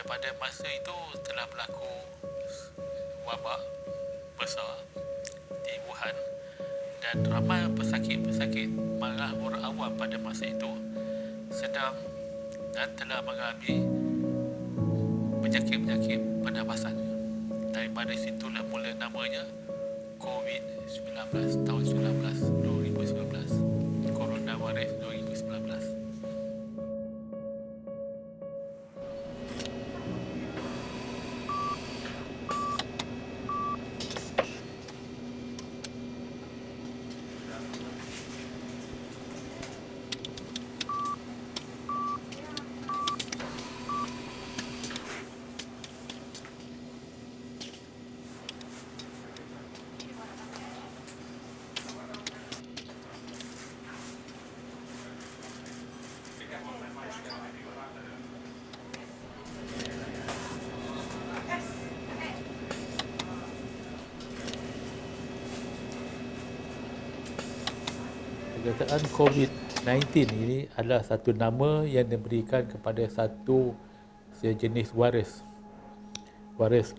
pada masa itu telah berlaku wabak besar di Wuhan dan ramai pesakit-pesakit, malah orang awam pada masa itu sedang dan telah mengalami penyakit-penyakit pernafasan. Daripada situlah mula namanya COVID-19 tahun 2019, Coronavirus 2019. Perkataan COVID-19 ini adalah satu nama yang diberikan kepada satu sejenis virus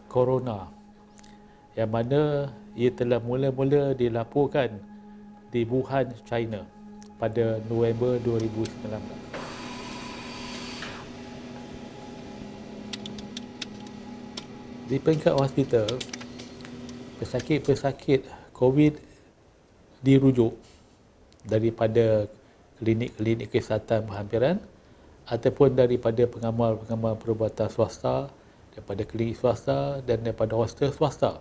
corona, yang mana ia telah mula-mula dilaporkan di Wuhan, China pada November 2019. Di peringkat hospital, pesakit-pesakit COVID dirujuk daripada klinik-klinik kesihatan berhampiran ataupun daripada pengamal-pengamal perubatan swasta, daripada klinik swasta dan daripada hostel swasta.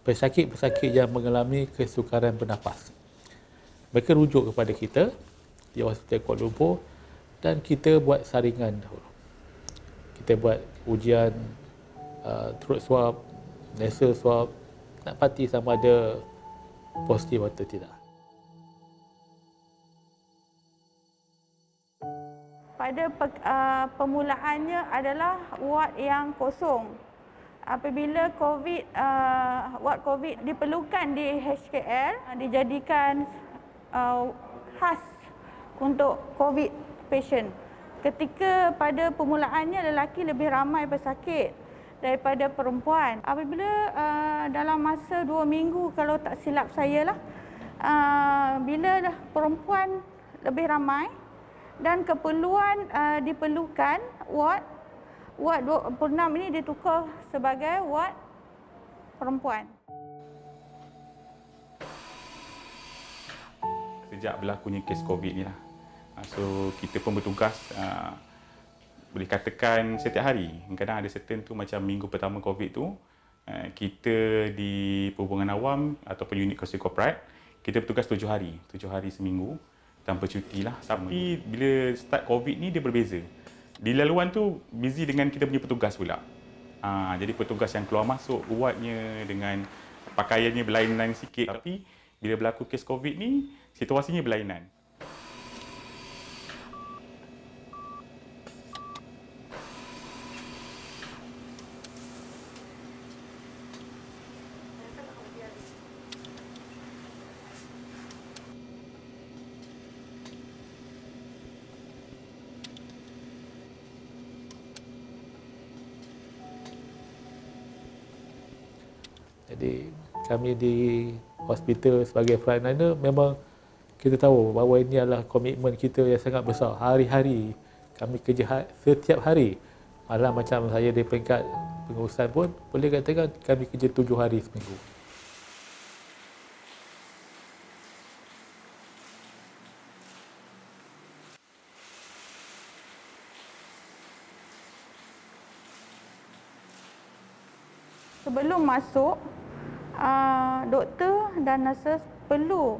Pesakit-pesakit yang mengalami kesukaran bernafas, mereka rujuk kepada kita di Hospital Kuala Lumpur dan kita buat saringan dahulu. Kita buat ujian throat swab, nasal swab, nak pasti sama ada positif atau tidak. Pada permulaannya adalah ward yang kosong. Apabila ward COVID diperlukan di HKL, dijadikan khas untuk COVID patient. Ketika pada permulaannya lelaki lebih ramai pesakit daripada perempuan. Apabila dalam masa 2 minggu, kalau tak silap saya lah, bila perempuan lebih ramai, dan keperluan diperlukan ward 26 ini ditukar sebagai ward perempuan. Sejak berlakunya kes COVID ni lah, so kita pun bertugas boleh katakan setiap hari. Kadang ada certain tu macam minggu pertama COVID tu, kita di perhubungan awam ataupun unit kursi korporat, kita bertugas 7 hari seminggu tanpa cuti lah. Tapi bila start COVID ni dia berbeza. Di laluan tu busy dengan kita punya petugas pula. Jadi petugas yang keluar masuk wardnya dengan pakaiannya berlainan sikit. Tapi bila berlaku kes COVID ni, situasinya berlainan. Jadi kami di hospital sebagai frontliner memang kita tahu bahawa ini adalah komitmen kita yang sangat besar. Hari-hari kami kerja setiap hari. Malah macam saya di peringkat pengurusan pun boleh katakan kami kerja 7 hari seminggu. Sebelum masuk, doktor dan nurses perlu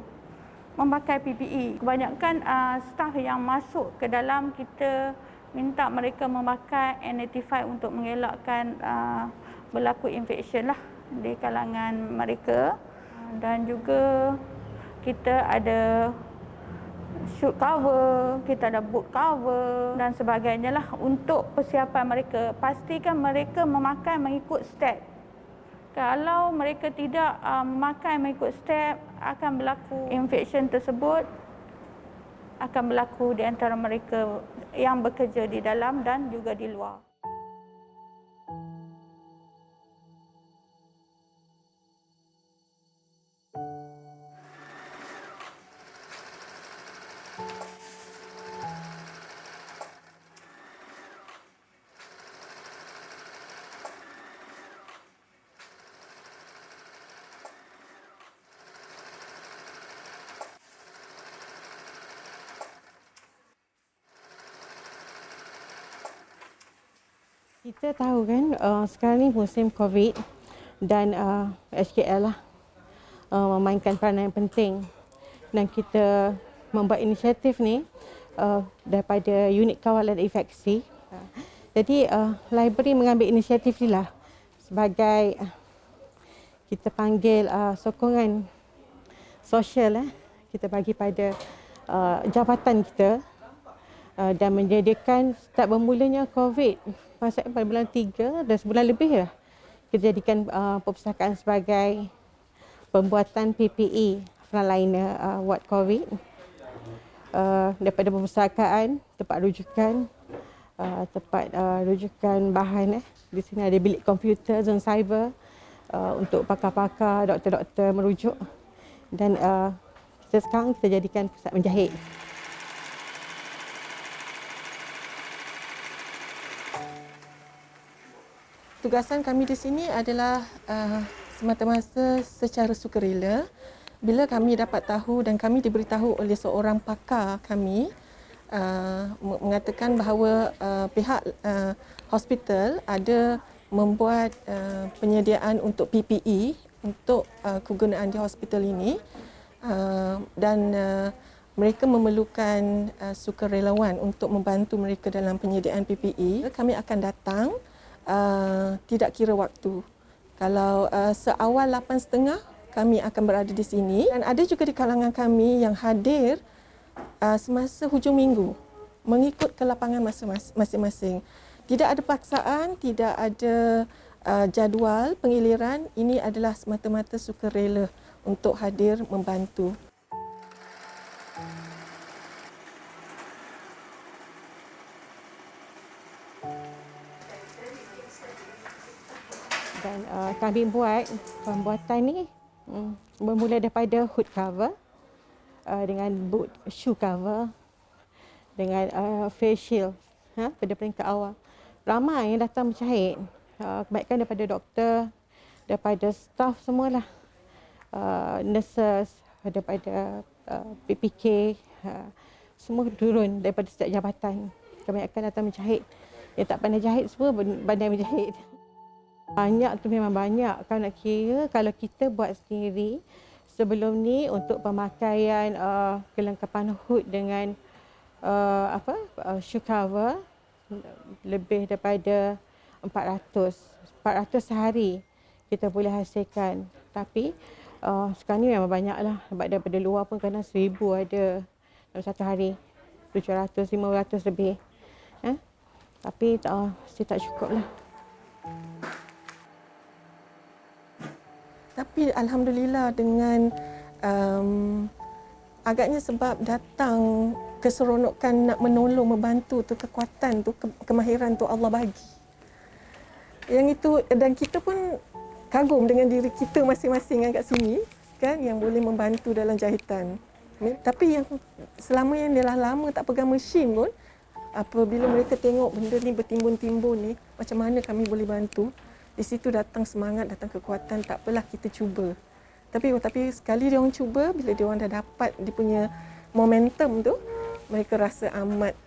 memakai PPE. Kebanyakan staf yang masuk ke dalam, kita minta mereka memakai N95 untuk mengelakkan berlaku infection lah di kalangan mereka. Dan juga kita ada shoot cover, kita ada boot cover dan sebagainya lah untuk persiapan mereka. Pastikan mereka mengikut step. Kalau mereka tidak mengikut step, akan berlaku infection tersebut, akan berlaku di antara mereka yang bekerja di dalam dan juga di luar. Kita tahu kan sekarang ni musim COVID dan HKL lah memainkan peranan yang penting, dan kita membuat inisiatif ni daripada unit kawalan infeksi. Jadi library mengambil inisiatif ni lah sebagai kita panggil sokongan sosial kita bagi pada jabatan kita dan menyediakan start bermulanya COVID masa pada bulan 3 dan sebulan lebih lah kita jadikan perpustakaan sebagai pembuatan PPE frontliner ward COVID daripada perpustakaan, tempat rujukan, rujukan bahan. Di sini ada bilik komputer, zon cyber untuk pakar-pakar, doktor-doktor merujuk, dan sekarang kita jadikan pusat menjahit. Tugasan kami di sini adalah semata-mata secara sukarela. Bila kami dapat tahu dan kami diberitahu oleh seorang pakar kami mengatakan bahawa pihak hospital ada membuat penyediaan untuk PPE untuk kegunaan di hospital ini, dan mereka memerlukan sukarelawan untuk membantu mereka dalam penyediaan PPE. Kami akan datang tidak kira waktu. Kalau seawal 8.30 kami akan berada di sini, dan ada juga di kalangan kami yang hadir semasa hujung minggu mengikut ke lapangan masing-masing. Tidak ada paksaan, tidak ada jadual pengiliran. Ini adalah semata-mata sukarela untuk hadir membantu. Dan kami buat pembuatan ni bermula daripada hood cover dengan boot shoe cover dengan face shield pada peringkat awal. Ramai yang datang menjahit, kebanyakan daripada doktor, daripada staff semualah, nurses, daripada PPK, semua turun daripada setiap jabatan. Kebanyakan datang menjahit. Yang tak pandai jahit semua pandai menjahit. Banyak tu memang banyak. Kalau nak kira, kalau kita buat sendiri sebelum ni untuk pemakaian kelengkapan hood dengan shoe cover lebih daripada 400 sehari kita boleh hasilkan. Tapi sekarang ni memang banyaklah. Sebab daripada luar pun kadang 1000 ada dalam satu hari, 700, 500 lebih. Tapi mesti tak cukup lah. Tapi alhamdulillah dengan agaknya sebab datang keseronokan nak menolong, membantu tu, kekuatan tu, kemahiran tu Allah bagi. Yang itu, dan kita pun kagum dengan diri kita masing-masing kat sini kan, yang boleh membantu dalam jahitan. Tapi yang selama yang dia lama tak pegang mesin pun, apabila mereka tengok benda ni bertimbun-timbun ni, macam mana kami boleh bantu, di situ datang semangat, datang kekuatan. Tak apalah, kita cuba. Tapi sekali dia orang cuba, bila dia orang dah dapat dia punya momentum tu, mereka rasa amat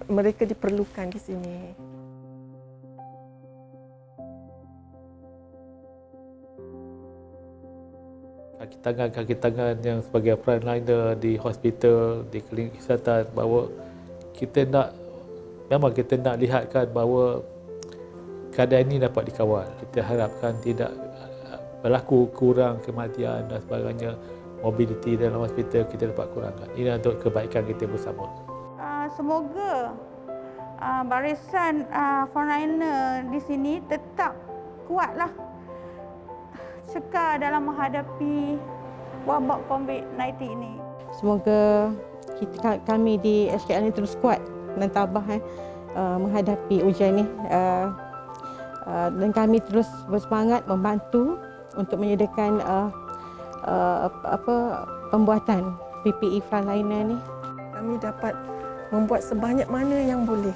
mereka diperlukan di sini. Kaki tangan yang sebagai frontliner di hospital, di klinik kesihatan, bahawa memang kita nak lihatkan bahawa keadaan ini dapat dikawal. Kita harapkan tidak berlaku kurang kematian dan sebagainya. Mobiliti dalam hospital kita dapat kurangkan. Ini untuk kebaikan kita bersama. Semoga barisan frontliner di sini tetap kuatlah, cekal dalam menghadapi wabak COVID-19 ini. Semoga kami di HKL ini terus kuat dan tabah menghadapi ujian ini. Dan kami terus bersemangat membantu untuk menyediakan pembuatan PPE frontliner ni. Kami dapat membuat sebanyak mana yang boleh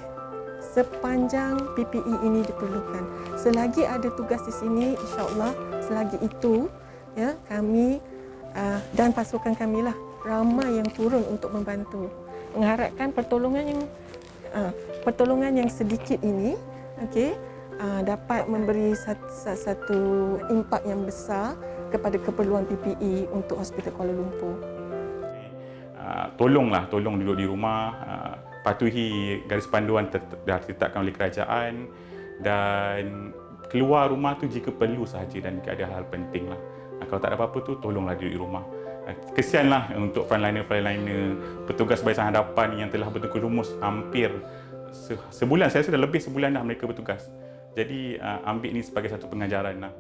sepanjang PPE ini diperlukan. Selagi ada tugas di sini, insya-Allah, selagi itu ya kami dan pasukan kami lah ramai yang turun untuk membantu. Mengharapkan pertolongan yang sedikit ini dapat memberi satu impak yang besar kepada keperluan PPE untuk Hospital Kuala Lumpur. Tolong duduk di rumah, patuhi garis panduan dah ditetapkan oleh kerajaan dan keluar rumah tu jika perlu sahaja dan jika ada hal penting lah. Kalau tak ada apa-apa tu, tolonglah duduk di rumah. Kesianlah untuk frontliner, petugas barisan hadapan yang telah betul-betul rumus hampir sebulan, saya rasa dah lebih sebulan dah mereka bertugas. Jadi ambil ini sebagai satu pengajaran lah.